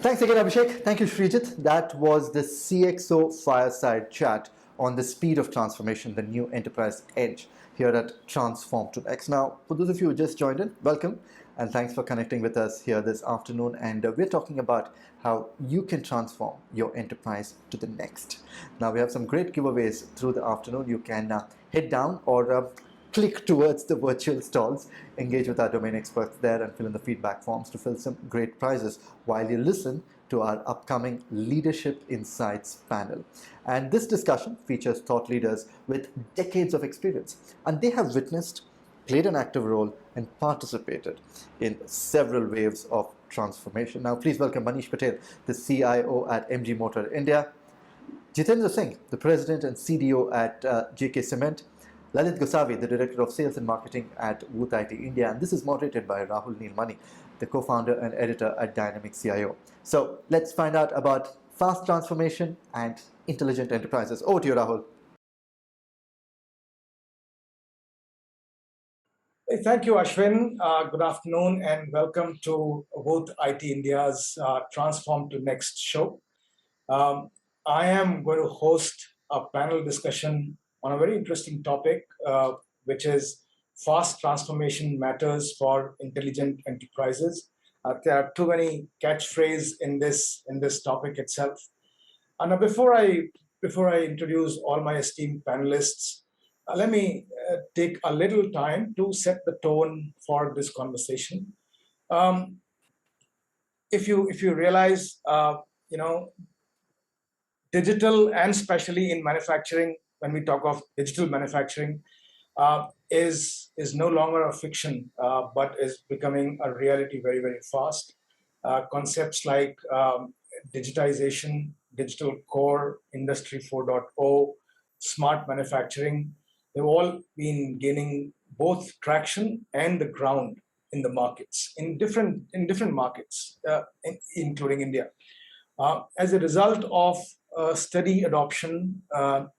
Thanks again, Abhishek. Thank you, Srijit. That was the CXO fireside chat on the speed of transformation, the new enterprise edge here at Transform to X. Now, for those of you who just joined in, welcome and thanks for connecting with us here this afternoon. And we're talking about how you can transform your enterprise to the next. Now, we have some great giveaways through the afternoon. You can head down or click towards the virtual stalls, engage with our domain experts there, and fill in the feedback forms to fill some great prizes while you listen to our upcoming Leadership Insights panel. And this discussion features thought leaders with decades of experience, and they have witnessed, played an active role, and participated in several waves of transformation. Now, please welcome Manish Patel, the CIO at MG Motors India, Jitendra Singh, the President and CDO at JK Cement, Lalit Gosavi, the Director of Sales and Marketing at Wurth IT India, and this is moderated by Rahul Neelmani, the co-founder and editor at Dynamic CIO. So let's find out about fast transformation and intelligent enterprises. Over to you, Rahul. Thank you, Ashwin. Good afternoon and welcome to Wurth IT India's Transform to Next show. I am going to host a panel discussion on a very interesting topic, which is fast transformation matters for intelligent enterprises. There are too many catchphrases in this topic itself. And before I introduce all my esteemed panelists, let me take a little time to set the tone for this conversation. If you realize, digital, and especially in manufacturing, when we talk of digital manufacturing, is no longer a fiction, but is becoming a reality very, very fast. Concepts like digitization, digital core, Industry 4.0, smart manufacturing, they've all been gaining both traction and the ground in the markets, in different markets, including India. As a result of steady adoption,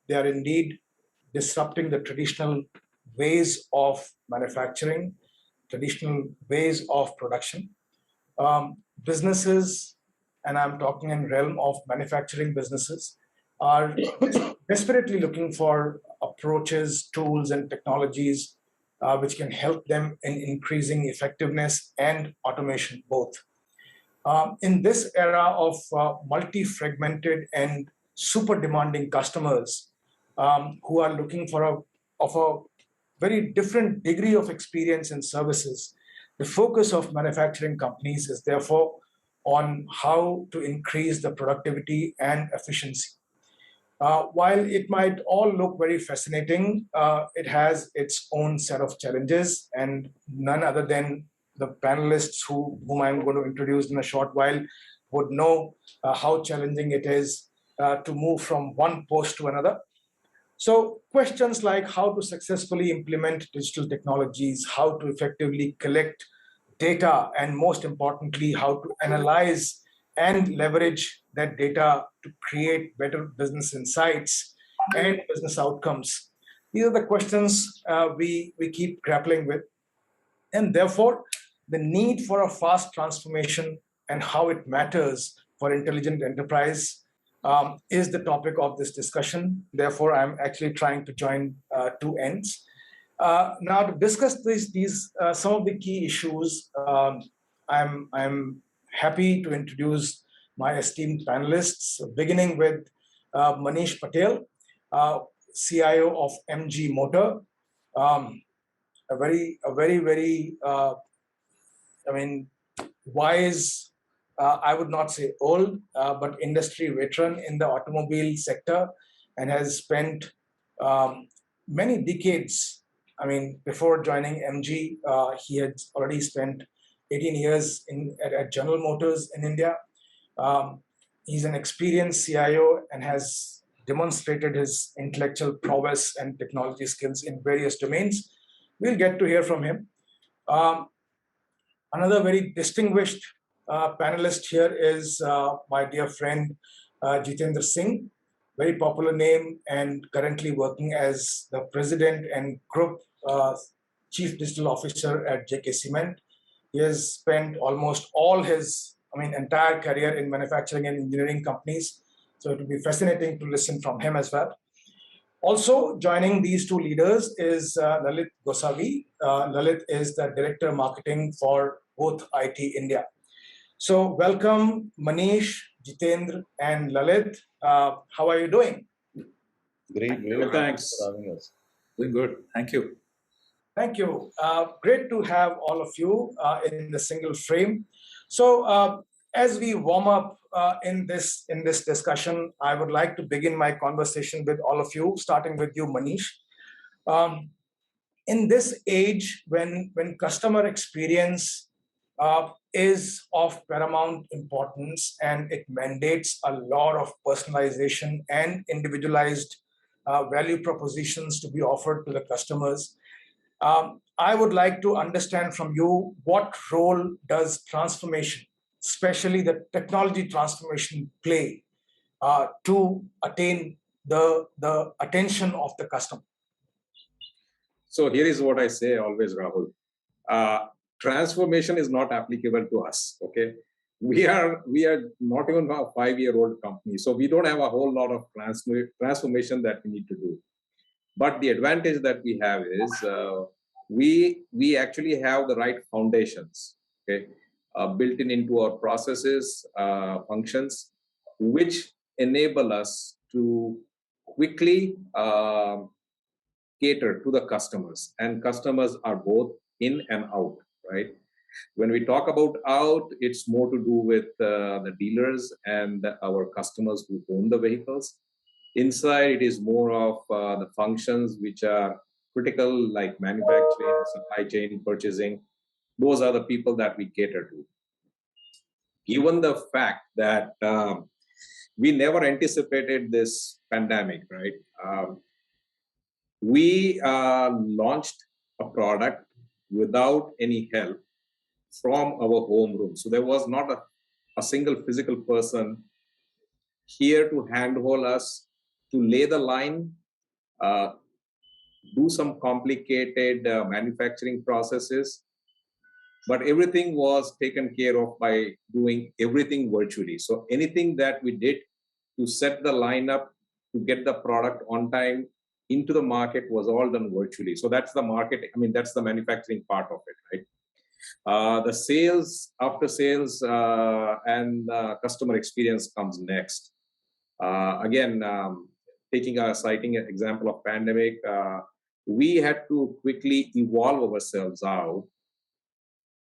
they are indeed disrupting the traditional ways of manufacturing, traditional ways of production. Businesses, and I'm talking in realm of manufacturing businesses, are desperately looking for approaches, tools, and technologies which can help them in increasing effectiveness and automation both. In this era of multi-fragmented and super demanding customers who are looking for a very different degree of experience and services, the focus of manufacturing companies is therefore on how to increase the productivity and efficiency. While it might all look very fascinating, it has its own set of challenges, and none other than the panelists whom I'm going to introduce in a short while would know how challenging it is to move from one post to another. So questions like how to successfully implement digital technologies, how to effectively collect data, and most importantly, how to analyze and leverage that data to create better business insights and business outcomes. These are the questions we keep grappling with. And therefore, the need for a fast transformation and how it matters for intelligent enterprise is the topic of this discussion. Therefore, I'm actually trying to join two ends. Now, to discuss these some of the key issues, I'm happy to introduce my esteemed panelists, beginning with Manish Patel, CIO of MG Motor, a very wise, I would not say old, but industry veteran in the automobile sector, and has spent many decades. Before joining MG, he had already spent 18 years at General Motors in India. He's an experienced CIO and has demonstrated his intellectual prowess and technology skills in various domains. We'll get to hear from him. Another very distinguished panelist here is my dear friend Jitendra Singh, very popular name, and currently working as the President and Group Chief Digital Officer at JK Cement. He has spent almost all his entire career in manufacturing and engineering companies. So it will be fascinating to listen from him as well. Also joining these two leaders is Lalit Gosavi. Lalit is the Director of Marketing for Wurth IT India. So welcome Manish, Jitendra and Lalit. How are you doing? Great, Well, thanks. for having us. Doing good. Thank you. Thank you. Great to have all of you in the single frame. So, as we warm up in this discussion, I would like to begin my conversation with all of you, starting with you, Manish. Um, in this age, when customer experience is of paramount importance and it mandates a lot of personalization and individualized value propositions to be offered to the customers. I would like to understand from you, what role does transformation, especially the technology transformation, play to attain the attention of the customer? So here is what I say always, Rahul. Transformation is not applicable to us. Okay, we are not even a 5-year-old company, so we don't have a whole lot of transformation that we need to do. But the advantage that we have is we actually have the right foundations. Okay, built into our processes, functions, which enable us to quickly cater to the customers, and customers are both in and out, right? When we talk about out, it's more to do with the dealers and our customers who own the vehicles. Inside, it is more of the functions which are critical, like manufacturing, supply chain, purchasing. Those are the people that we cater to. Given the fact that we never anticipated this pandemic, right? We launched a product without any help from our home room. So there was not a single physical person here to handhold us, to lay the line, uh, do some complicated manufacturing processes, but everything was taken care of by doing everything virtually. So anything that we did to set the lineup to get the product on time into the market was all done virtually. So that's the market. I mean, that's the manufacturing part of it, right? The sales, after sales, and customer experience comes next. Again, citing an example of pandemic, we had to quickly evolve ourselves out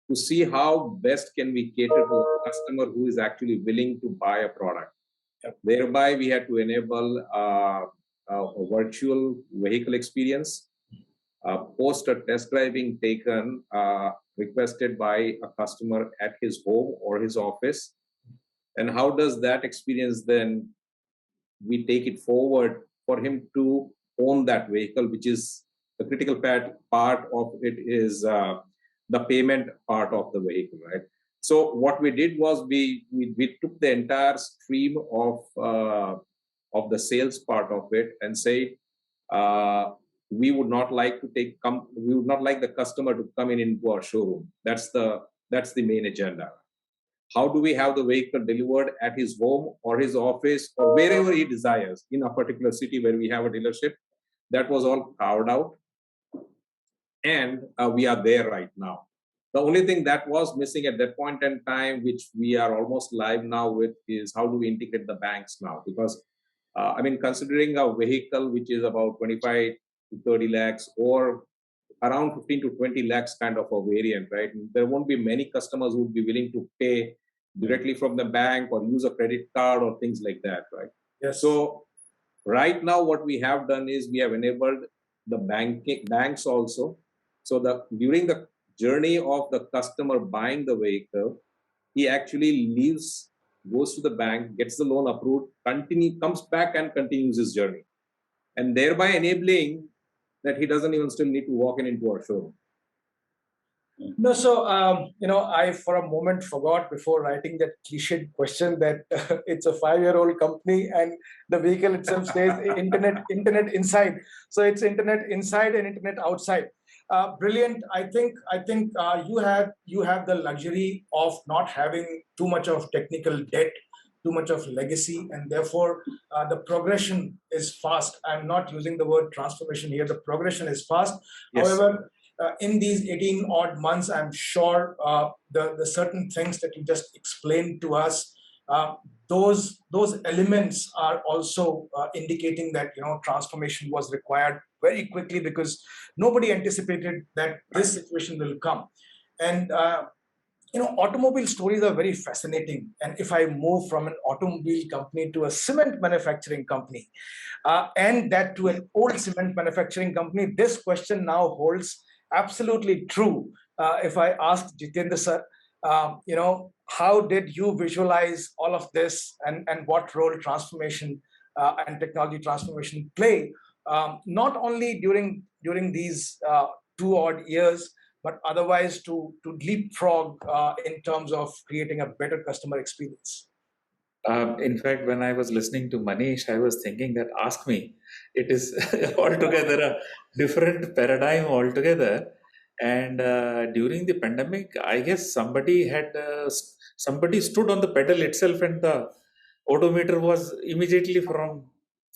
to see how best can we cater to a customer who is actually willing to buy a product. Thereby, we had to enable a virtual vehicle experience, post a test driving taken, requested by a customer at his home or his office. And how does that experience then we take it forward for him to own that vehicle, which is the critical part of it is the payment part of the vehicle, right? So what we did was we took the entire stream of the sales part of it and say we would not like the customer to come into our showroom. That's the main agenda. How do we have the vehicle delivered at his home or his office or wherever he desires in a particular city where we have a dealership? That was all carved out, and we are there right now. The only thing that was missing at that point in time, which we are almost live now with, is how do we integrate the banks now? Because considering a vehicle which is about 25 to 30 lakhs or around 15 to 20 lakhs kind of a variant, right? There won't be many customers who would be willing to pay directly from the bank or use a credit card or things like that, right? Yes. So right now, what we have done is we have enabled the banks also. So during the journey of the customer buying the vehicle, he actually goes to the bank, gets the loan approved, comes back and continues his journey, and thereby enabling that he doesn't even still need to walk into our showroom. No, so I for a moment forgot before writing that cliched question that it's a 5-year-old company and the vehicle itself says internet inside. So it's internet inside and internet outside. Brilliant. I think you have the luxury of not having too much of technical debt, too much of legacy, and therefore the progression is fast. I'm not using the word transformation here. The progression is fast. Yes. However, in these 18 odd months, I'm sure the certain things that you just explained to us, uh, those elements are also indicating that transformation was required very quickly, because nobody anticipated that this situation will come. And automobile stories are very fascinating. And if I move from an automobile company to a cement manufacturing company, and that to an old cement manufacturing company, this question now holds absolutely true. If I ask Jitendra sir, how did you visualize all of this, and what role transformation and technology transformation play, not only during these 2 odd years, but otherwise to leapfrog in terms of creating a better customer experience? In fact, when I was listening to Manish, I was thinking that ask me, it is altogether a different paradigm altogether. And during the pandemic, I guess somebody stood on the pedal itself, and the odometer was immediately from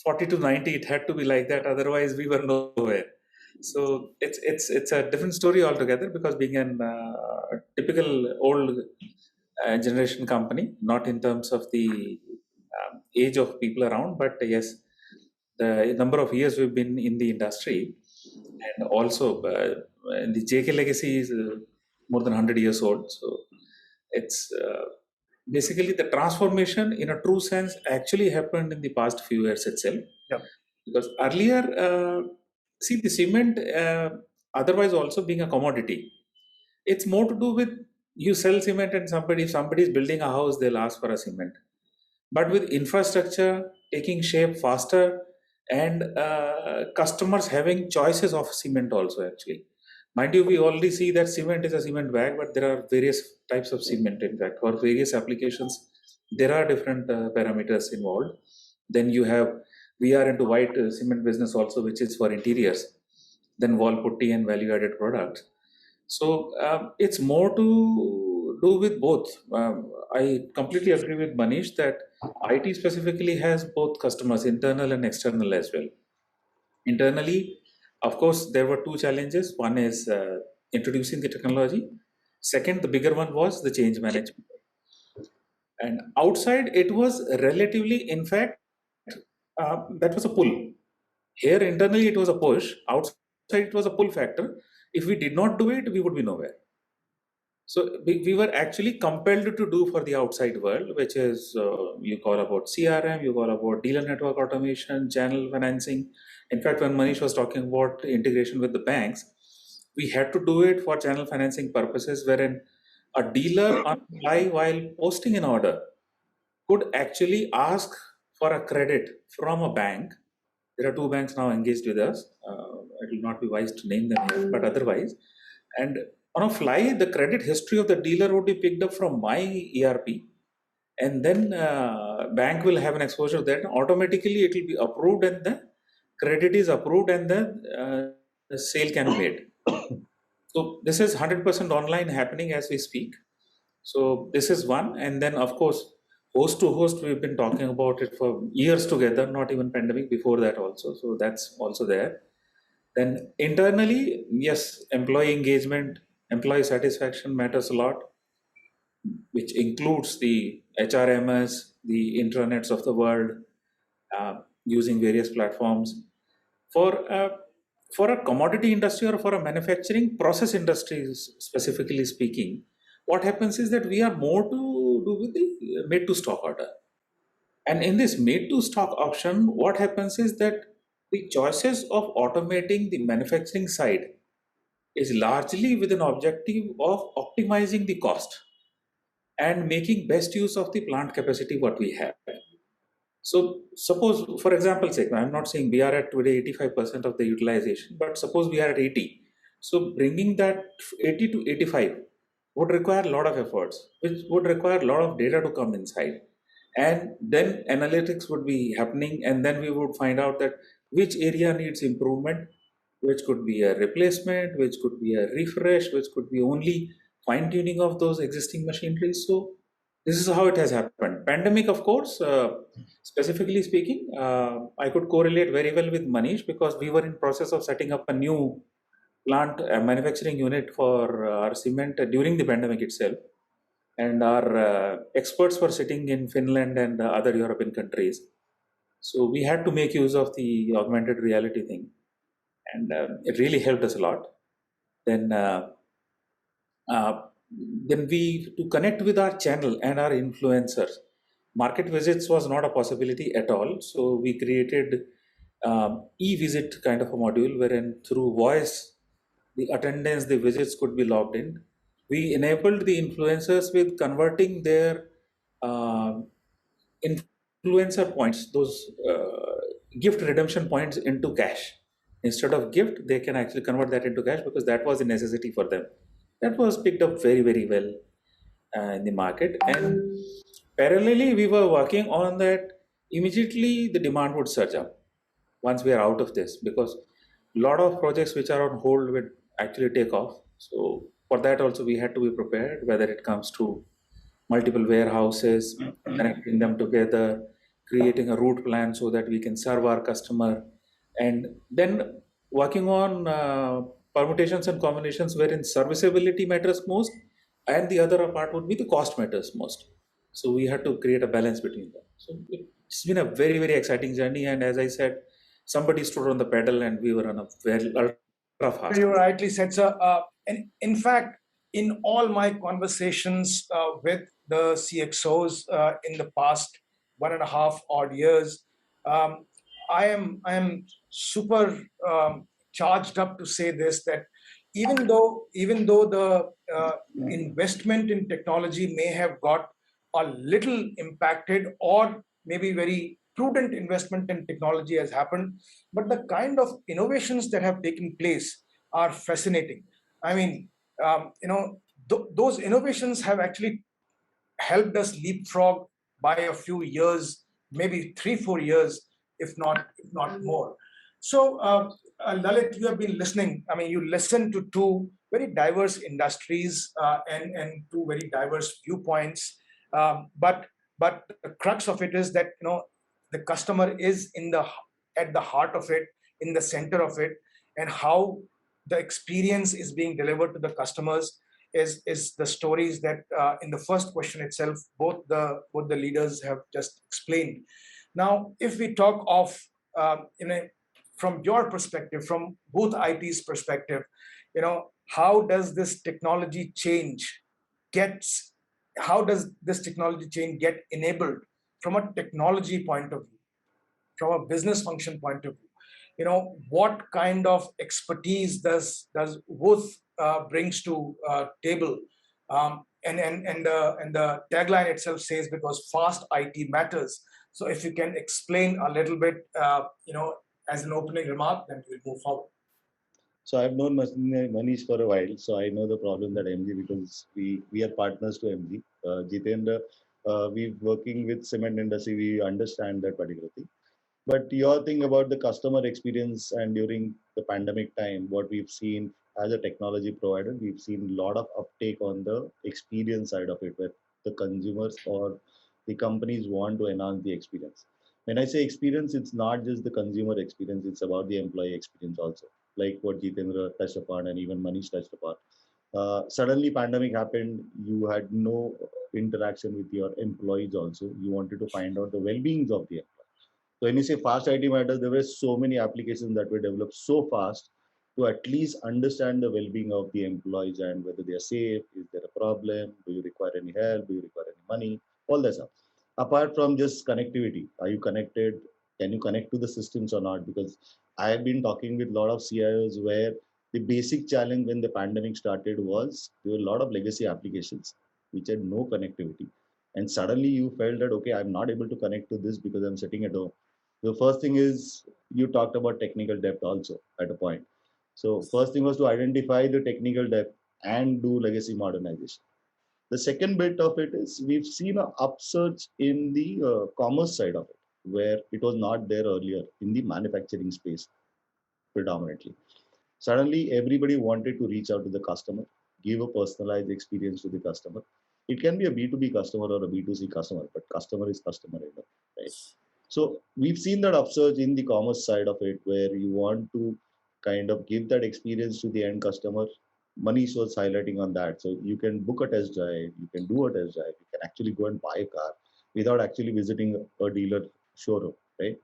40 to 90. It had to be like that, otherwise we were nowhere. So it's a different story altogether, because being an typical old generation company, not in terms of the age of people around, but yes, the number of years we've been in the industry, and also the JK legacy is more than 100 years old. So it's basically the transformation in a true sense actually happened in the past few years itself. Yep. Because earlier, see, the cement, otherwise also being a commodity, it's more to do with you sell cement, and if somebody is building a house, they'll ask for a cement. But with infrastructure taking shape faster, and customers having choices of cement also, actually. Mind you, we already see that cement is a cement bag, but there are various types of cement, in fact, for various applications. There are different parameters involved. Then we are into white cement business also, which is for interiors, then wall putty and value added products. So it's more to do with both. I completely agree with Manish that IT specifically has both customers, internal and external as well. Internally, of course, there were two challenges. One is introducing the technology. Second, the bigger one was the change management. And outside, it was relatively, in fact, that was a pull. Here, internally, it was a push. Outside, it was a pull factor. If we did not do it, we would be nowhere. So we were actually compelled to do for the outside world, which is you call about CRM, you call about dealer network automation, channel financing. In fact, when Manish was talking about integration with the banks, we had to do it for channel financing purposes, wherein a dealer on fly while posting an order could actually ask for a credit from a bank. There are two banks now engaged with us. It will not be wise to name them here, but otherwise, and on a fly, the credit history of the dealer would be picked up from my ERP, and then bank will have an exposure that automatically it will be approved, and the credit is approved, and the sale can be made. So this is 100% online happening as we speak. So this is one, and then of course, host to host, we've been talking about it for years together, not even pandemic, before that also. So that's also there. Then internally, yes, employee engagement, employee satisfaction matters a lot, which includes the HRMS, the intranets of the world, using various platforms. For a commodity industry or for a manufacturing process industry, specifically speaking, what happens is that we are more to do with the made to stock order. And in this made to stock option, what happens is that the choices of automating the manufacturing side is largely with an objective of optimizing the cost and making best use of the plant capacity what we have. So suppose, for example's sake, I'm not saying we are at today 85% of the utilization, but suppose we are at 80. So bringing that 80 to 85 would require a lot of efforts, which would require a lot of data to come inside. And then analytics would be happening, and then we would find out that which area needs improvement, which could be a replacement, which could be a refresh, which could be only fine tuning of those existing machineries. So this is how it has happened. Pandemic, of course, specifically speaking, I could correlate very well with Manish because we were in process of setting up a new plant, a manufacturing unit for our cement during the pandemic itself. And our experts were sitting in Finland and other European countries. So we had to make use of the augmented reality thing, and it really helped us a lot. Then, uh, then we to connect with our channel and our influencers. Market visits was not a possibility at all, so we created e-visit kind of a module wherein through voice, the attendance, the visits could be logged in. We enabled the influencers with converting their um influencer points, those gift redemption points into cash. Instead of gift, they can actually convert that into cash because that was a necessity for them. That was picked up very, very well in the market. And parallelly, we were working on that. Immediately, the demand would surge up once we are out of this because a lot of projects which are on hold would actually take off. So for that also we had to be prepared, whether it comes to multiple warehouses, connecting them together, creating a route plan so that we can serve our customer, and then working on permutations and combinations wherein serviceability matters most, and the other part would be the cost matters most. So we had to create a balance between them. So it's been a very, very exciting journey, and as I said, somebody stood on the pedal, and we were on a very ultra fast. You rightly said, sir. And in fact, in all my conversations with the CXOs in the past 1.5 odd years, um, I am super charged up to say this, that even though the investment in technology may have got a little impacted, or maybe very prudent investment in technology has happened, but the kind of innovations that have taken place are fascinating. I mean, those innovations have actually helped us leapfrog by a few years, maybe 3, 4 years, if not more. So, Lalit, you have been listening. I mean, you listen to two very diverse industries and two very diverse viewpoints. But the crux of it is that the customer is at the heart of it, in the center of it, and how the experience is being delivered to the customers is the stories that in the first question itself both the leaders have just explained. Now, if we talk of from your perspective, from both IT's perspective, how does this technology change gets how does this technology change get enabled from a technology point of view, from a business function point of view? What kind of expertise does Wurth brings to table? And the tagline itself says, because fast IT matters. So if you can explain a little bit, as an opening remark, then we'll move forward. So I've known Manish for a while, so I know the problem that MG, because we are partners to MG. Jitendra, we working with cement industry, we understand that particular thing. But your thing about the customer experience, and during the pandemic time, what we've seen as a technology provider, we've seen a lot of uptake on the experience side of it, where the consumers or the companies want to enhance the experience. When I say experience, it's not just the consumer experience, it's about the employee experience also, like what Jitendra touched upon and even Manish touched upon. Suddenly pandemic happened, you had no interaction with your employees also. You wanted to find out the well-beings of the employees. So when you say fast IT matters, there were so many applications that were developed so fast to at least understand the well-being of the employees and whether they are safe, is there a problem, do you require any help, do you require any money, all that stuff. Apart from just connectivity, are you connected? Can you connect to the systems or not? Because I have been talking with a lot of CIOs where the basic challenge when the pandemic started was there were a lot of legacy applications which had no connectivity. And suddenly you felt that, okay, I'm not able to connect to this because I'm sitting at home. The first thing is you talked about technical depth also at a point. So first thing was to identify the technical depth and do legacy modernization. The second bit of it is we've seen an upsurge in the commerce side of it, where it was not there earlier in the manufacturing space predominantly. Suddenly, everybody wanted to reach out to the customer, give a personalized experience to the customer. It can be a B2B customer or a B2C customer, but customer is customer, right? So we've seen that upsurge in the commerce side of it, where you want to kind of give that experience to the end customer. Manish was highlighting on that. So you can book a test drive, you can do a test drive, you can actually go and buy a car without actually visiting a dealer showroom, right?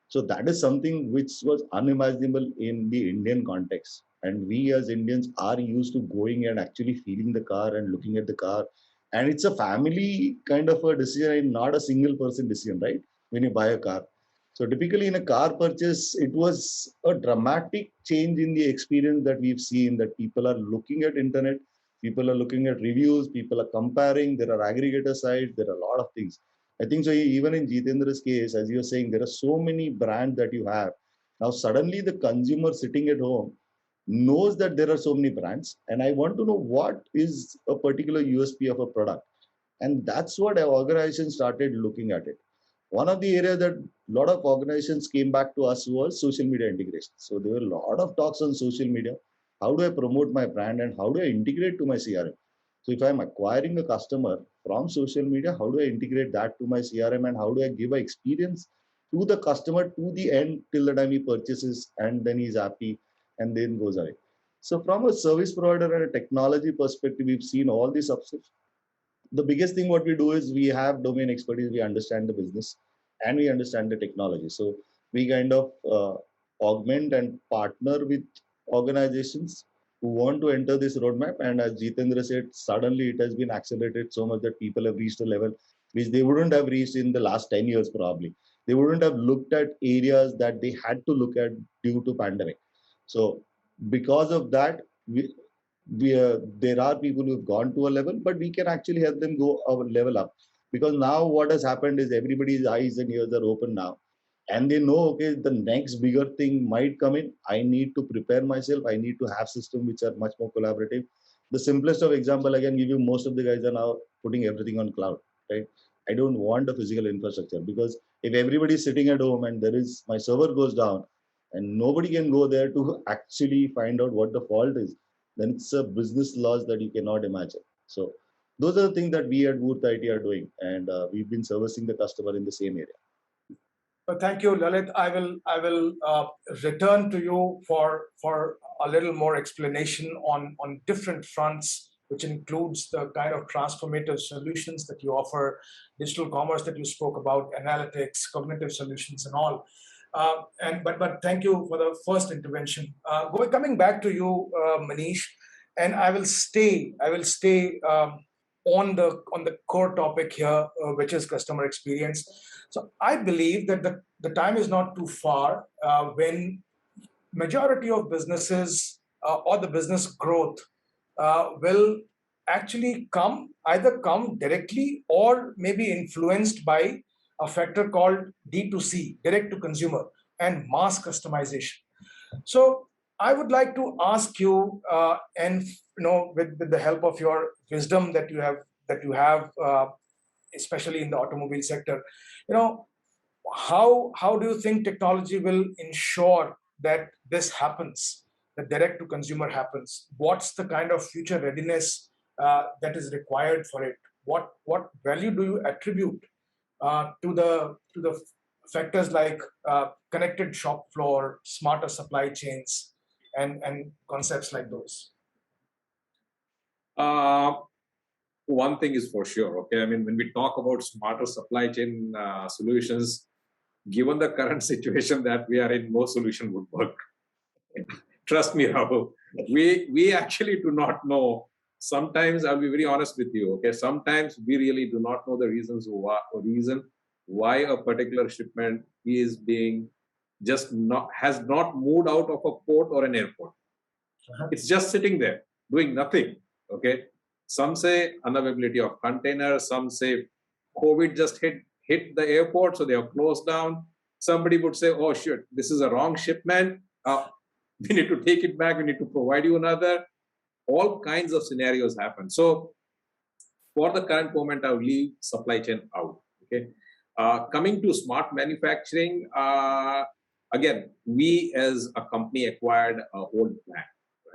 So that is something which was unimaginable in the Indian context. And we as Indians are used to going and actually feeling the car and looking at the car. And it's a family kind of a decision and not a single person decision, right? When you buy a car. So typically in a car purchase, it was a dramatic change in the experience that we've seen, that people are looking at internet, people are looking at reviews, people are comparing, there are aggregator sites, there are a lot of things. I think so. Even in Jitendra's case, as you were saying, there are so many brands that you have. Now, suddenly the consumer sitting at home knows that there are so many brands, and I want to know what is a particular USP of a product. And that's what our organization started looking at it. One of the areas that a lot of organizations came back to us was social media integration. So there were a lot of talks on social media. How do I promote my brand and how do I integrate to my CRM? So if I'm acquiring a customer from social media, how do I integrate that to my CRM and how do I give an experience to the customer to the end till the time he purchases and then he's happy and then goes away. So from a service provider and a technology perspective, we've seen all these upsides. The biggest thing what we do is we have domain expertise, we understand the business and we understand the technology. So we kind of augment and partner with organizations who want to enter this roadmap. And as Jitendra said, suddenly it has been accelerated so much that people have reached a level which they wouldn't have reached in the last 10 years probably. They wouldn't have looked at areas that they had to look at due to pandemic. So because of that, there are people who've gone to a level, but we can actually help them go a level up. Because now what has happened is everybody's eyes and ears are open now. And they know, okay, the next bigger thing might come in. I need to prepare myself. I need to have systems which are much more collaborative. The simplest of example I can give you, most of the guys are now putting everything on cloud, right? I don't want a physical infrastructure because if everybody is sitting at home and there is my server goes down and nobody can go there to actually find out what the fault is, then it's a business loss that you cannot imagine. So those are the things that we at Wurth IT are doing, and we've been servicing the customer in the same area. Thank you, Lalit. I will return to you for a little more explanation on different fronts, which includes the kind of transformative solutions that you offer, digital commerce that you spoke about, analytics, cognitive solutions, and all. But thank you for the first intervention. Coming back to you, Manish, and I will stay on the core topic here, which is customer experience. So I believe that the time is not too far when majority of businesses or the business growth will actually come directly or maybe influenced by a factor called D2C, direct to consumer, and mass customization. So I would like to ask you, and with the help of your wisdom that you have, especially in the automobile sector, you know, how do you think technology will ensure that this happens, that direct to consumer happens? What's the kind of future readiness that is required for it? What value do you attribute to the factors like connected shop floor, smarter supply chains, and concepts like those? Uh, One thing is for sure, okay? I mean, when we talk about smarter supply chain solutions, given the current situation that we are in, no solution would work. Trust me, Rahul. We actually do not know. Sometimes I'll be very honest with you. Okay, sometimes we really do not know the reason why a particular shipment is being just not has not moved out of a port or an airport. It's just sitting there doing nothing. Okay, some say unavailability of containers. Some say COVID just hit the airport, so they are closed down. Somebody would say, "Oh shit, this is a wrong shipment. We need to take it back. We need to provide you another." All kinds of scenarios happen. So for the current moment, I'll leave supply chain out. Okay. Coming to smart manufacturing, again, we as a company acquired a old plant,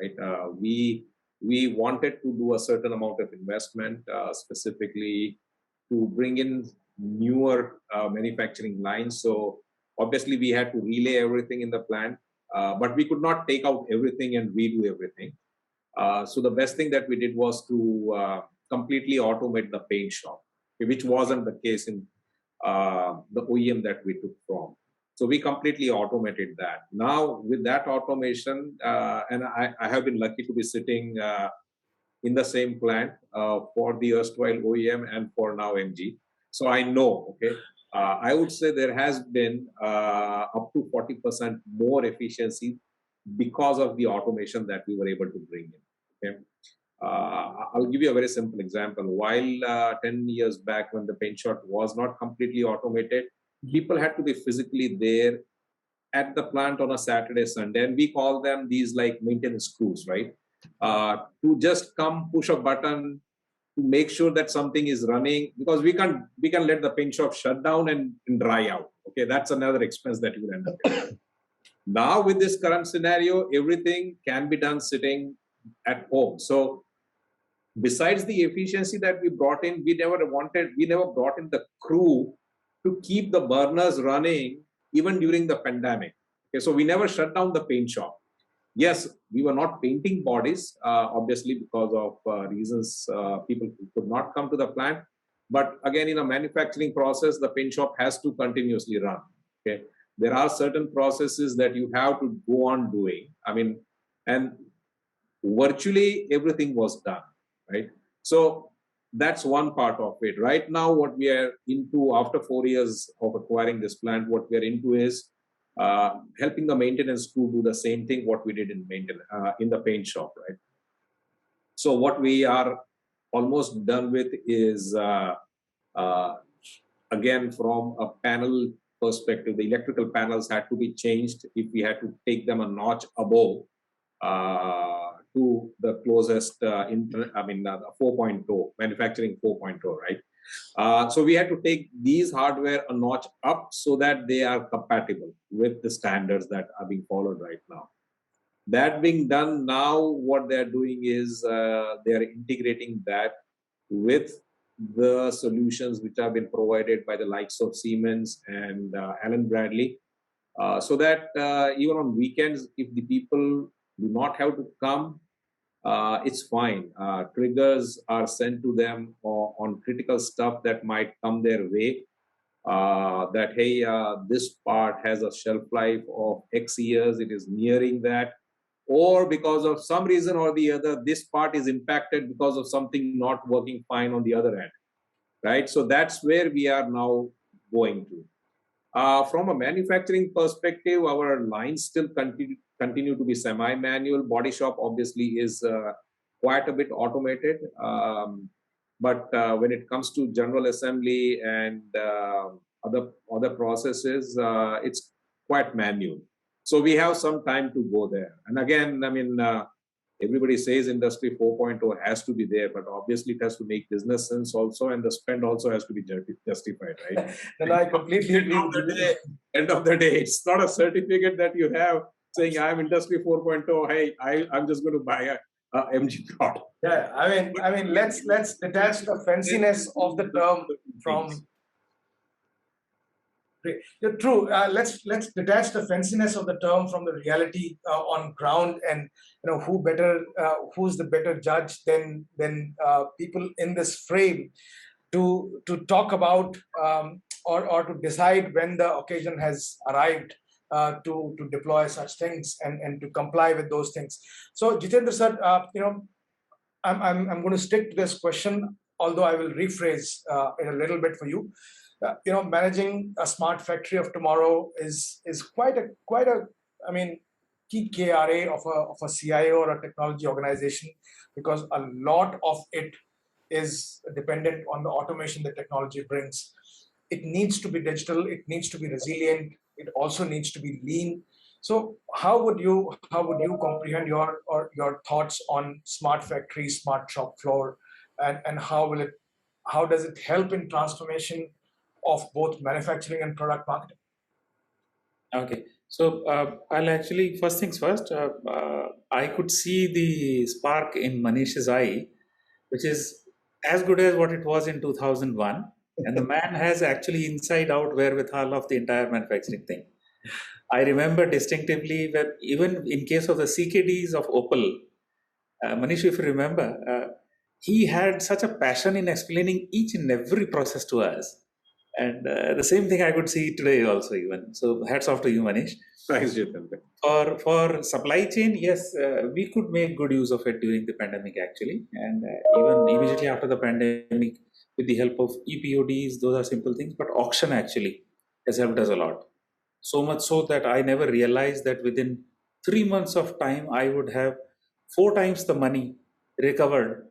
right? We wanted to do a certain amount of investment, specifically to bring in newer manufacturing lines. So obviously we had to relay everything in the plant, but we could not take out everything and redo everything. So the best thing that we did was to completely automate the paint shop, which wasn't the case in the OEM that we took from. So we completely automated that. Now with that automation, and I have been lucky to be sitting in the same plant for the erstwhile OEM and for now MG. So I know, okay, I would say there has been up to 40% more efficiency because of the automation that we were able to bring in. Okay. I'll give you a very simple example. While 10 years back, when the paint shop was not completely automated, people had to be physically there at the plant on a Saturday, Sunday, and we call them these like maintenance crews, right? To just come push a button to make sure that something is running, because we can let the paint shop shut down and dry out. Okay, that's another expense that you will end up with. Now with this current scenario, everything can be done sitting at home. So besides the efficiency that we brought in, we never brought in the crew to keep the burners running even during the pandemic. Okay, so we never shut down the paint shop. Yes, we were not painting bodies, obviously because of reasons people could not come to the plant. But again, in a manufacturing process, the paint shop has to continuously run. Okay, there are certain processes that you have to go on doing. I mean, and virtually everything was done, right? So that's one part of it. Right now, what we are into after 4 years of acquiring this plant, what we are into is helping the maintenance crew do the same thing what we did in in the paint shop, right? So what we are almost done with is again, from a panel perspective, the electrical panels had to be changed if we had to take them a notch above to the closest, the 4.0, manufacturing 4.0, right? So we had to take these hardware a notch up so that they are compatible with the standards that are being followed right now. That being done, now what they're doing is they are integrating that with the solutions which have been provided by the likes of Siemens and Allen Bradley, so that even on weekends, if the people do not have to come, it's fine. Triggers are sent to them on critical stuff that might come their way. That, hey, this part has a shelf life of X years, it is nearing that. Or because of some reason or the other, this part is impacted because of something not working fine on the other end, right? So that's where we are now going to. From a manufacturing perspective, our lines still continue to be semi-manual. Body shop obviously is quite a bit automated. But when it comes to general assembly and other processes, it's quite manual. So we have some time to go there. And again, I mean, everybody says industry 4.0 has to be there, but obviously it has to make business sense also, and the spend also has to be justified, right? And I completely agree with you. End of the day, it's not a certificate that you have saying I'm industry 4.0. Hey, I'm just going to buy a MG product. Yeah, I mean, let's detach the fanciness of the term from. You're true. Let's detach the fanciness of the term from the reality on ground, and who's the better judge than people in this frame to talk about or to decide when the occasion has arrived to deploy such things and to comply with those things. So Jitendra sir, I'm going to stick to this question, although I will rephrase it a little bit for you. Managing a smart factory of tomorrow is quite a key KRA of a CIO or a technology organization, because a lot of it is dependent on the automation that technology brings. It needs to be digital. It needs to be resilient. It also needs to be lean. So how would you comprehend your thoughts on smart factory, smart shop floor, and how does it help in transformation of both manufacturing and product marketing? Okay. So I'll actually, first things first, I could see the spark in Manish's eye, which is as good as what it was in 2001. And the man has actually inside out wherewithal of the entire manufacturing thing. I remember distinctively that even in case of the CKDs of Opel, Manish, if you remember, he had such a passion in explaining each and every process to us. And the same thing I could see today also even. So hats off to you, Manish. Thanks, Jitendra. For supply chain, yes, we could make good use of it during the pandemic actually. And even immediately after the pandemic, with the help of EPODs, those are simple things. But auction actually has helped us a lot. So much so that I never realized that within 3 months of time, I would have 4 times the money recovered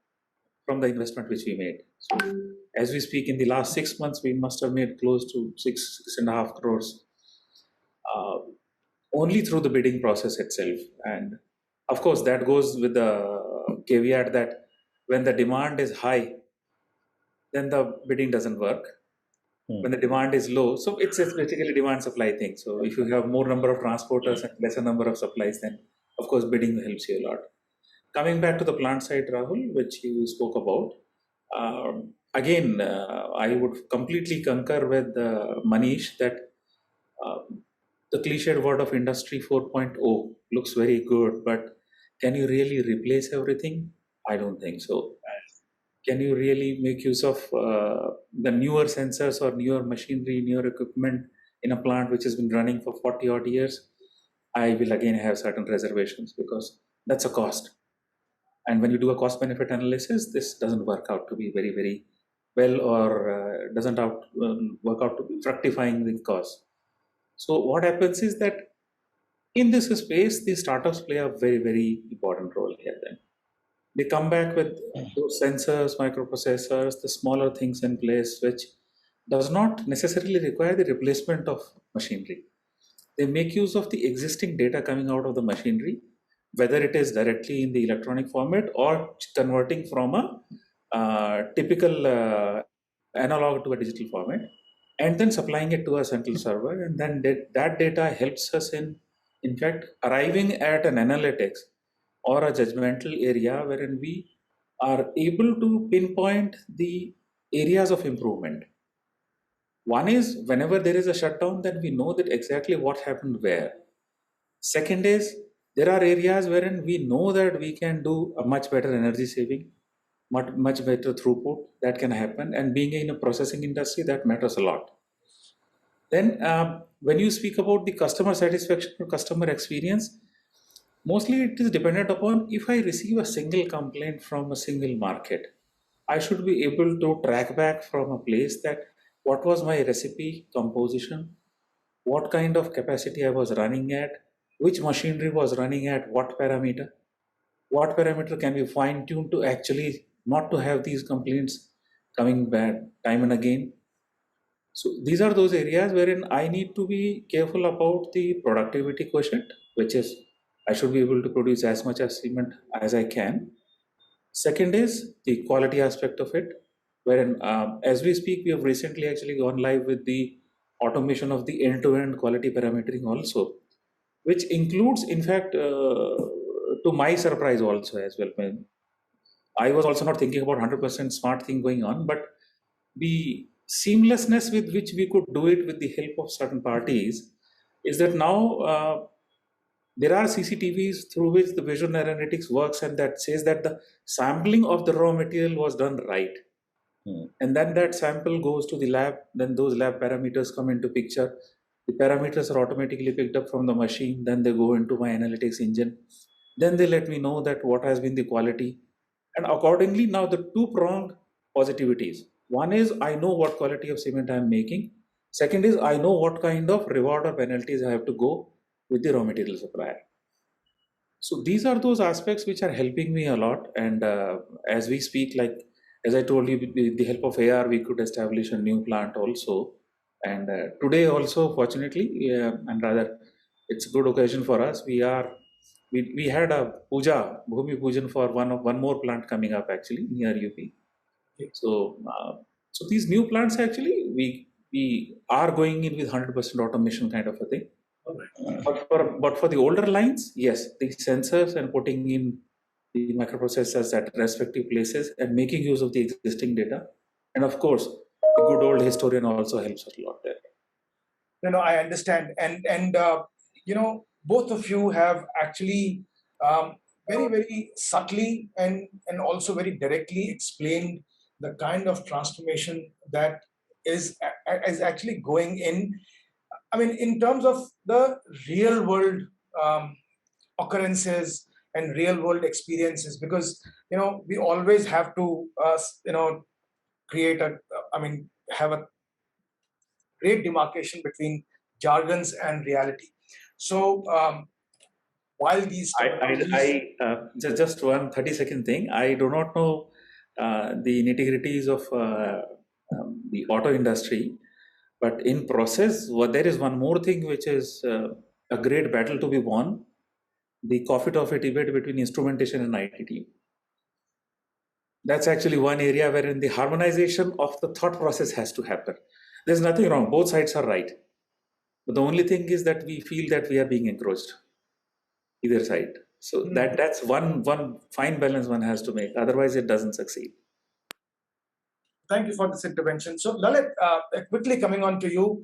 from the investment which we made. So, as we speak, in the last 6 months, we must have made close to 6.5 crores uh, only through the bidding process itself. And of course, that goes with the caveat that when the demand is high, then the bidding doesn't work. When the demand is low, so it's basically demand supply thing. So if you have more number of transporters and lesser number of supplies, then of course bidding helps you a lot. Coming back to the plant side, Rahul, which you spoke about, again, I would completely concur with Manish that the cliched word of Industry 4.0 looks very good, but can you really replace everything? I don't think so. Can you really make use of the newer sensors or newer machinery, newer equipment in a plant which has been running for 40 odd years? I will again have certain reservations because that's a cost. And when you do a cost benefit analysis, this doesn't work out to be very, very well, or doesn't work out to be fructifying the cost. So what happens is that in this space, the startups play a very, very important role here. Then they come back with those sensors, microprocessors, the smaller things in place, which does not necessarily require the replacement of machinery. They make use of the existing data coming out of the machinery, whether it is directly in the electronic format or converting from a typical analog to a digital format, and then supplying it to a central server. And then that data helps us in fact, arriving at an analytics or a judgmental area wherein we are able to pinpoint the areas of improvement. One is whenever there is a shutdown, then we know that exactly what happened where. Second is there are areas wherein we know that we can do a much better energy saving, much better throughput that can happen. And being in a processing industry, that matters a lot. Then when you speak about the customer satisfaction or customer experience, mostly it is dependent upon if I receive a single complaint from a single market, I should be able to track back from a place that what was my recipe composition, what kind of capacity I was running at, which machinery was running at what parameter can we fine tune to actually not to have these complaints coming back time and again. So these are those areas wherein I need to be careful about the productivity quotient, which is I should be able to produce as much as cement as I can. Second is the quality aspect of it, wherein as we speak, we have recently actually gone live with the automation of the end-to-end quality parametering also, which includes, in fact, to my surprise also as well. I was also not thinking about 100% smart thing going on, but the seamlessness with which we could do it with the help of certain parties is that now there are CCTVs through which the visual analytics works, and that says that the sampling of the raw material was done right. And then that sample goes to the lab, then those lab parameters come into picture. The parameters are automatically picked up from the machine, then they go into my analytics engine. Then they let me know that what has been the quality. And accordingly, now the two-pronged positivities. One is I know what quality of cement I am making. Second is I know what kind of reward or penalties I have to go with the raw material supplier. So these are those aspects which are helping me a lot. And as we speak, like as I told you, with the help of AR, we could establish a new plant also. And today also, fortunately, and rather, it's a good occasion for us. We had a puja, Bhumi Pujan for one more plant coming up actually near UP. So so these new plants actually we are going in with 100% automation kind of a thing. But for the older lines, yes, the sensors and putting in the microprocessors at respective places and making use of the existing data. And of course, the good old historian also helps a lot there. I understand, and both of you have actually very very subtly and also very directly explained the kind of transformation that is actually going in. I mean, in terms of the real world um, occurrences and real world experiences, because we always have to create a, I mean, have a great demarcation between jargons and reality. So while these technologies, Just one 30-second thing. I do not know the nitty-gritties of the auto industry, but in process, there is one more thing which is a great battle to be won: the coffee toffee debate between instrumentation and IT team. That's actually one area wherein the harmonization of the thought process has to happen. There's nothing wrong; both sides are right. But the only thing is that we feel that we are being encroached, either side. So that's one fine balance one has to make. Otherwise, it doesn't succeed. thank you for this intervention. So Lalit, quickly coming on to you,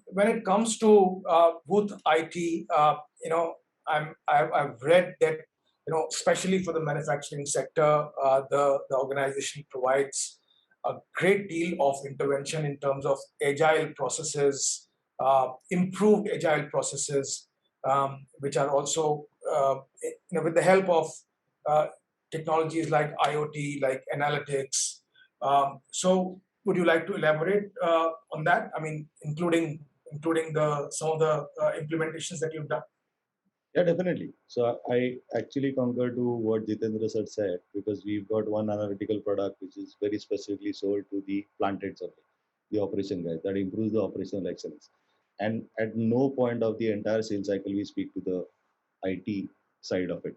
when it comes to Wurth IT, I've read that especially for the manufacturing sector, the organization provides a great deal of intervention in terms of agile processes, improved agile processes, which are also with the help of uh, technologies like IoT, like analytics. So, would you like to elaborate on that? I mean, including the some of the implementations that you've done. Yeah, definitely. So I actually concur to what Jitendra sir said, because we've got one analytical product which is very specifically sold to the plant heads only, the operation guys, that improves the operational excellence. And at no point of the entire sales cycle we speak to the IT side of it.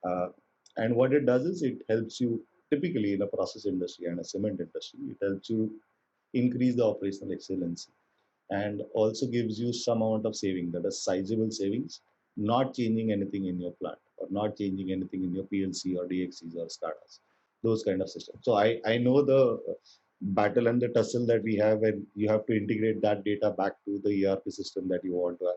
Uh, and what it does is it helps you, typically in a process industry and a cement industry, it helps you increase the operational excellence and also gives you some amount of saving, that is sizable savings, not changing anything in your plant or not changing anything in your PLC or DXCs or SCADAs, those kind of systems. So I know the battle and the tussle that we have when you have to integrate that data back to the ERP system that you want to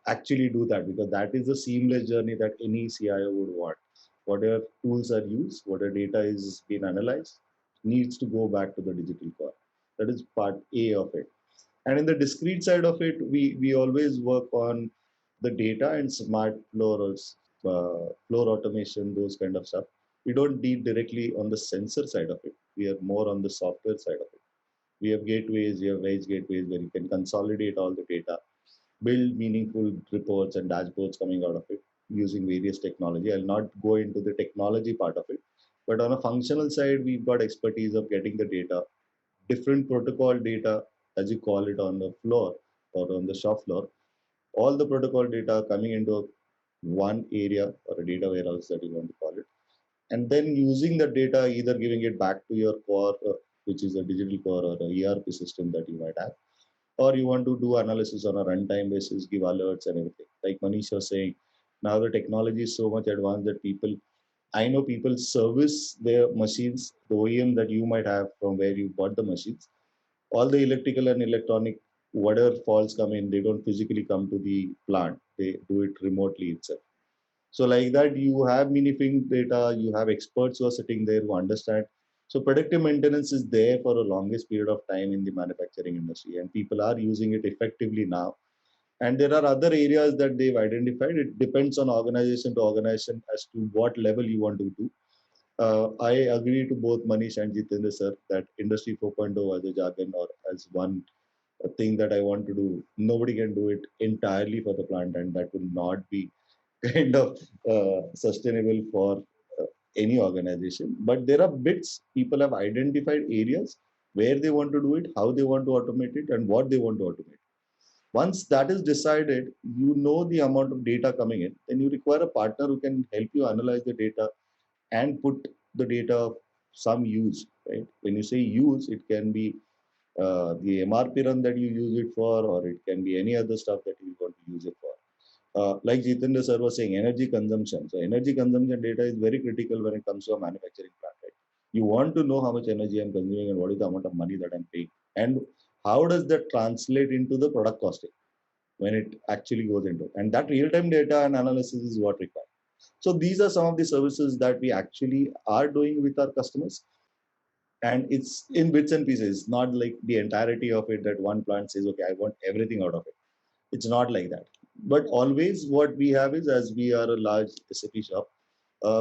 actually do that, because that is a seamless journey that any CIO would want. Whatever tools are used, whatever data is being analyzed, needs to go back to the digital core. That is part A of it. And in the discrete side of it, we always work on the data and smart floor automation, those kind of stuff. We don't deal directly on the sensor side of it. We are more on the software side of it. We have gateways, we have edge gateways where you can consolidate all the data, build meaningful reports and dashboards coming out of it using various technology. I'll not go into the technology part of it, but on a functional side, we've got expertise of getting the data, different protocol data, as you call it, on the floor or on the shop floor, all the protocol data coming into one area or a data warehouse that you want to call it, and then using the data, either giving it back to your core, which is a digital core or a ERP system that you might have, or you want to do analysis on a runtime basis, give alerts and everything. Like Manish was saying, now the technology is so much advanced that I know people service their machines, the OEM that you might have from where you bought the machines, all the electrical and electronic, whatever faults come in, they don't physically come to the plant. They do it remotely itself. So like that, you have minifying data, you have experts who are sitting there who understand. So predictive maintenance is there for a longest period of time in the manufacturing industry, and people are using it effectively now. And there are other areas that they've identified. It depends on organization to organization as to what level you want to do. I agree to both Manish and Jitendra sir that Industry 4.0 as a jargon or as one thing that I want to do, nobody can do it entirely for the plant, and that will not be kind of sustainable for any organization. But there are bits, people have identified areas where they want to do it, how they want to automate it, and what they want to automate. Once that is decided, you know the amount of data coming in, then you require a partner who can help you analyze the data and put the data of some use, right? When you say use, it can be the MRP run that you use it for, or it can be any other stuff that you want to use it for. like Jitendra sir was saying, energy consumption. So energy consumption data is very critical when it comes to a manufacturing plant. Right? You want to know how much energy I'm consuming and what is the amount of money that I'm paying, and how does that translate into the product costing when it actually goes into it. And that real-time data and analysis is what required. So these are some of the services that we actually are doing with our customers. And it's in bits and pieces, not like the entirety of it that one plant says, okay, I want everything out of it. It's not like that. But always what we have is, as we are a large SAP shop,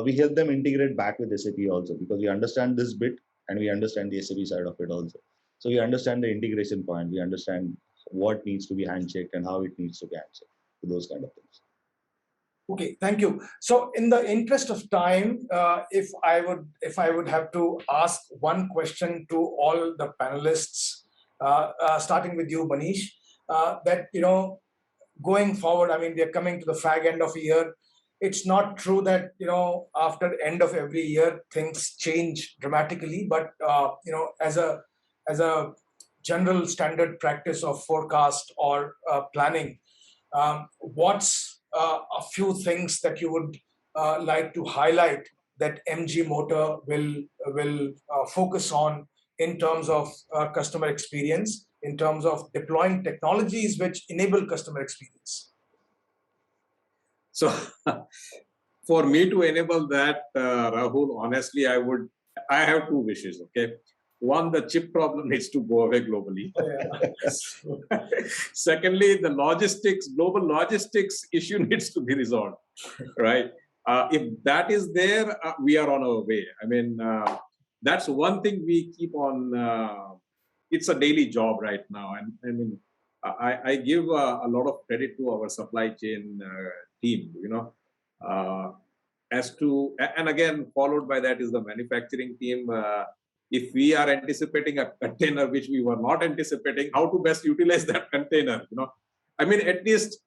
we help them integrate back with SAP also, because we understand this bit and we understand the SAP side of it also. So we understand the integration point, we understand what needs to be handshaked and how it needs to be handshaked, so those kind of things. Okay, thank you. So, in the interest of time, if I would have to ask one question to all the panelists, starting with you, Manish, that going forward, I mean, we are coming to the fag end of a year. It's not true that after end of every year things change dramatically, but as a general standard practice of forecast or planning, what's a few things that you would like to highlight that MG Motor will focus on in terms of customer experience, in terms of deploying technologies which enable customer experience? So, for me to enable that, Rahul, honestly, I have two wishes. Okay, one, the chip problem needs to go away globally. Secondly, the global logistics issue needs to be resolved. Right? If that is there, we are on our way. I mean, that's one thing we keep on. It's a daily job right now, and I mean, I give a lot of credit to our supply chain team. As to, and again, followed by that is the manufacturing team. If we are anticipating a container which we were not anticipating, how to best utilize that container? I mean, at least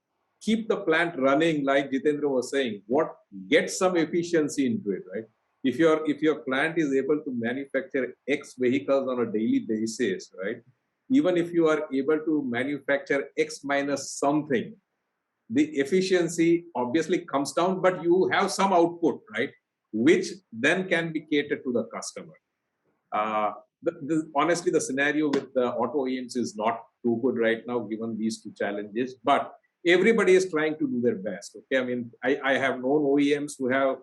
keep the plant running, like Jitendra was saying. Get some efficiency into it, right? If your plant is able to manufacture X vehicles on a daily basis, right? Even if you are able to manufacture X minus something, the efficiency obviously comes down, but you have some output, right? Which then can be catered to the customer. Honestly, the scenario with the auto OEMs is not too good right now, given these two challenges, but everybody is trying to do their best. Okay, I mean, I have known OEMs who have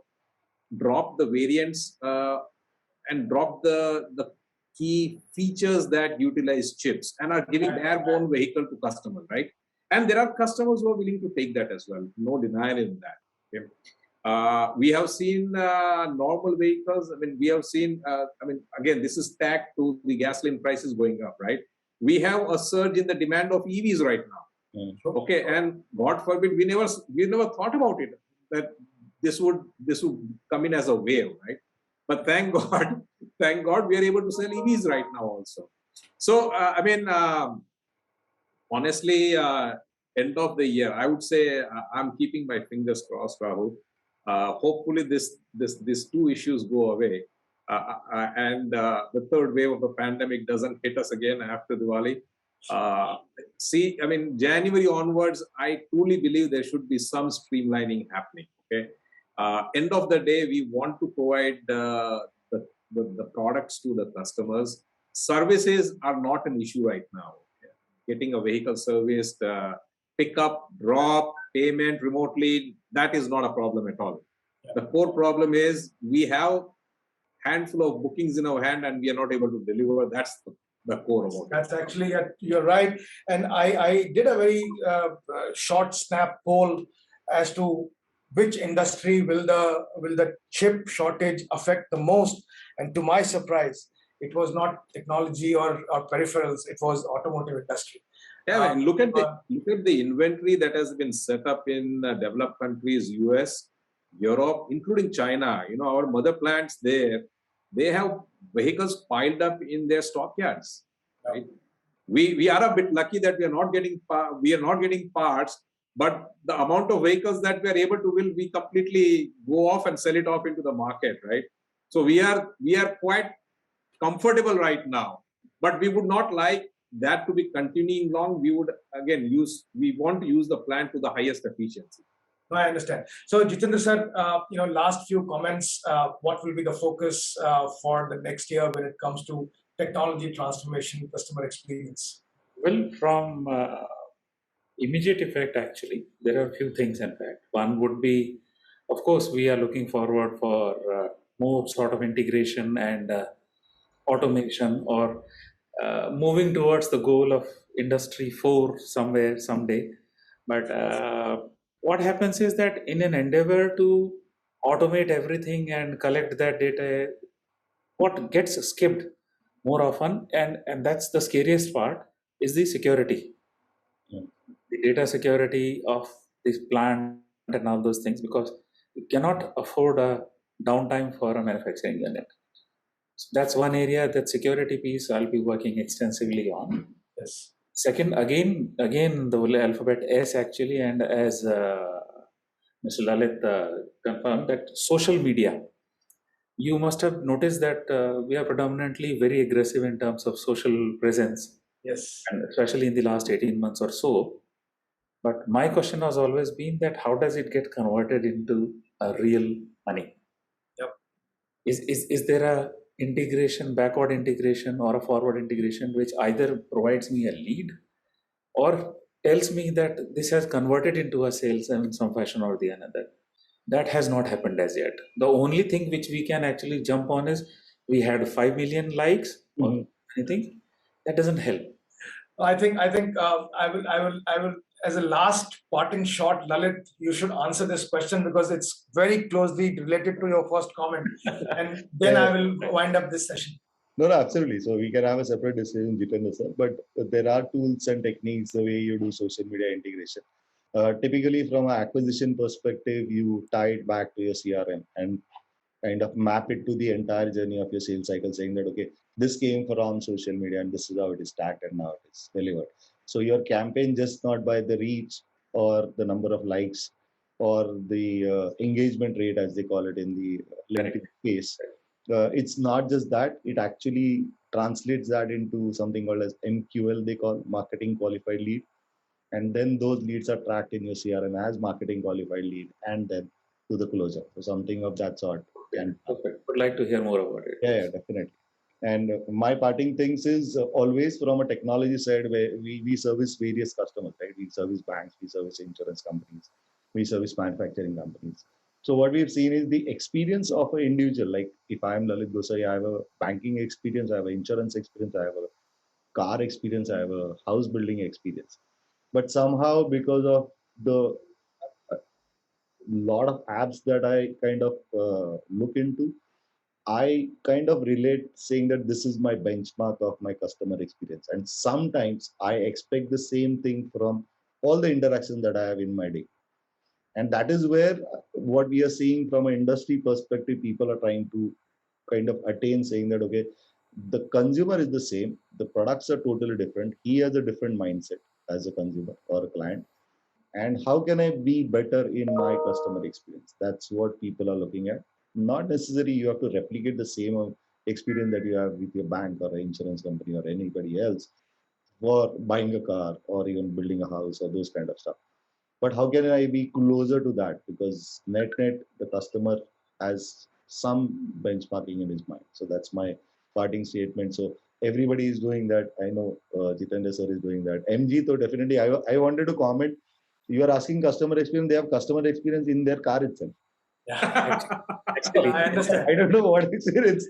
dropped the variants and dropped the key features that utilize chips and are giving airborne vehicle to customers, right? And there are customers who are willing to take that as well. No denial in that. Okay? We have seen normal vehicles. I mean, we have seen, again, this is tagged to the gasoline prices going up, right? We have a surge in the demand of EVs right now. Okay, and God forbid, we never thought about it, that this would come in as a wave, right? But thank God, we are able to sell EVs right now also. So, honestly, end of the year, I would say I'm keeping my fingers crossed, Rahul. Hopefully, these two issues go away, and the third wave of the pandemic doesn't hit us again after Diwali. January onwards, I truly believe there should be some streamlining happening. Okay, end of the day, we want to provide the products to the customers. Services are not an issue right now. Getting a vehicle serviced, pick up, drop, payment remotely, that is not a problem at all. Yeah. The core problem is we have handful of bookings in our hand and we are not able to deliver. That's the core of it. That's actually, you're right. And I did a very short snap poll as to which industry will the chip shortage affect the most. And to my surprise, it was not technology or peripherals, it was automotive industry. Yeah, look at the inventory that has been set up in developed countries, US, Europe, including China. Our mother plants there, they have vehicles piled up in their stockyards. Right? We are a bit lucky that we are not getting parts, but the amount of vehicles that we are able to will we completely go off and sell it off into the market, right? So we are quite comfortable right now, but we would not like that to be continuing long. We would again we want to use the plant to the highest efficiency. No, I understand. So, Jitendra sir, last few comments. What will be the focus for the next year when it comes to technology transformation, customer experience? Well, from immediate effect, actually, there are a few things. In fact, one would be, of course, we are looking forward for more sort of integration and automation, or moving towards the goal of Industry 4 somewhere someday. But what happens is that in an endeavor to automate everything and collect that data, what gets skipped more often, and that's the scariest part, is the security, Yeah. the data security of this plant and all those things, because you cannot afford a downtime for a manufacturing unit. So that's one area, that security piece I'll be working extensively on. Yes. Second, again the alphabet S actually, and as Mr. Lalit confirmed, that social media. You must have noticed that we are predominantly very aggressive in terms of social presence, Yes. and especially in the last 18 months or so. But my question has always been that how does it get converted into a real money? Yep. Is there a integration, backward integration, or a forward integration which either provides me a lead or tells me that this has converted into a sales in some fashion or the another? That has not happened as yet. The only thing which we can actually jump on is we had 5 million likes or anything. That doesn't help. I will, as a last parting shot, Lalit, you should answer this question because it's very closely related to your first comment, and then I will wind up this session. No, no, absolutely. So we can have a separate discussion, Jitendra sir. But there are tools and techniques the way you do social media integration. Typically, from an acquisition perspective, you tie it back to your CRM and kind of map it to the entire journey of your sales cycle, saying that, okay, this came from social media and this is how it is stacked and now it is delivered. So your campaign, just not by the reach or the number of likes or the engagement rate, as they call it in the LinkedIn case, it's not just that, it actually translates that into something called as MQL, they call marketing qualified lead. And then those leads are tracked in your CRM as marketing qualified lead and then to the closure. So something of that sort can happen. Perfect. Would like to hear more about it. Yeah, definitely. And my parting things is always from a technology side where we service various customers, right? We service banks, we service insurance companies, we service manufacturing companies. So what we've seen is the experience of an individual. Like if I'm Lalit Gosavi, I have a banking experience, I have an insurance experience, I have a car experience, I have a house building experience. But somehow because of the lot of apps that I kind of look into, I kind of relate saying that this is my benchmark of my customer experience. And sometimes I expect the same thing from all the interactions that I have in my day. And that is where what we are seeing from an industry perspective, people are trying to kind of attain saying that, okay, the consumer is the same, the products are totally different. He has a different mindset as a consumer or a client. And how can I be better in my customer experience? That's what people are looking at. Not necessarily you have to replicate the same experience that you have with your bank or an insurance company or anybody else for buying a car or even building a house or those kind of stuff. But how can I be closer to that? Because net the customer has some benchmarking in his mind. So that's my parting statement. So everybody is doing that. I know Jitendra sir is doing that. MG, so definitely I wanted to comment. You are asking customer experience. They have customer experience in their car itself. Yeah. Actually, I understand. I don't know what experience.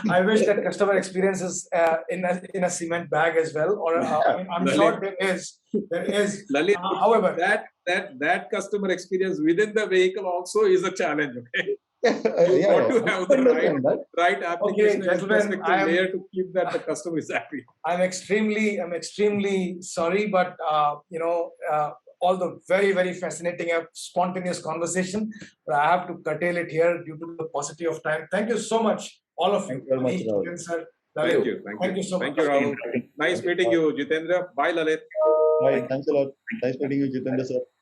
I wish that customer experience is in a cement bag as well, or I'm sure there is. There is. Lalit, However, that customer experience within the vehicle also is a challenge. Okay, you Yeah, got to have the understand that. right application and gentlemen, perspective layer to keep that the customer is happy. I'm extremely sorry, but all the very fascinating, spontaneous conversation. But I have to curtail it here due to the paucity of time. Thank you so much, all of you. Thank you very much, Manish, Rahul. Jitendra sir, Thank Lalit. you. Thank you so Thank much. you, Rahul. Nice meeting you, Jitendra. Bye, Lalit. Right. Thanks a lot. Nice meeting you, Jitendra sir.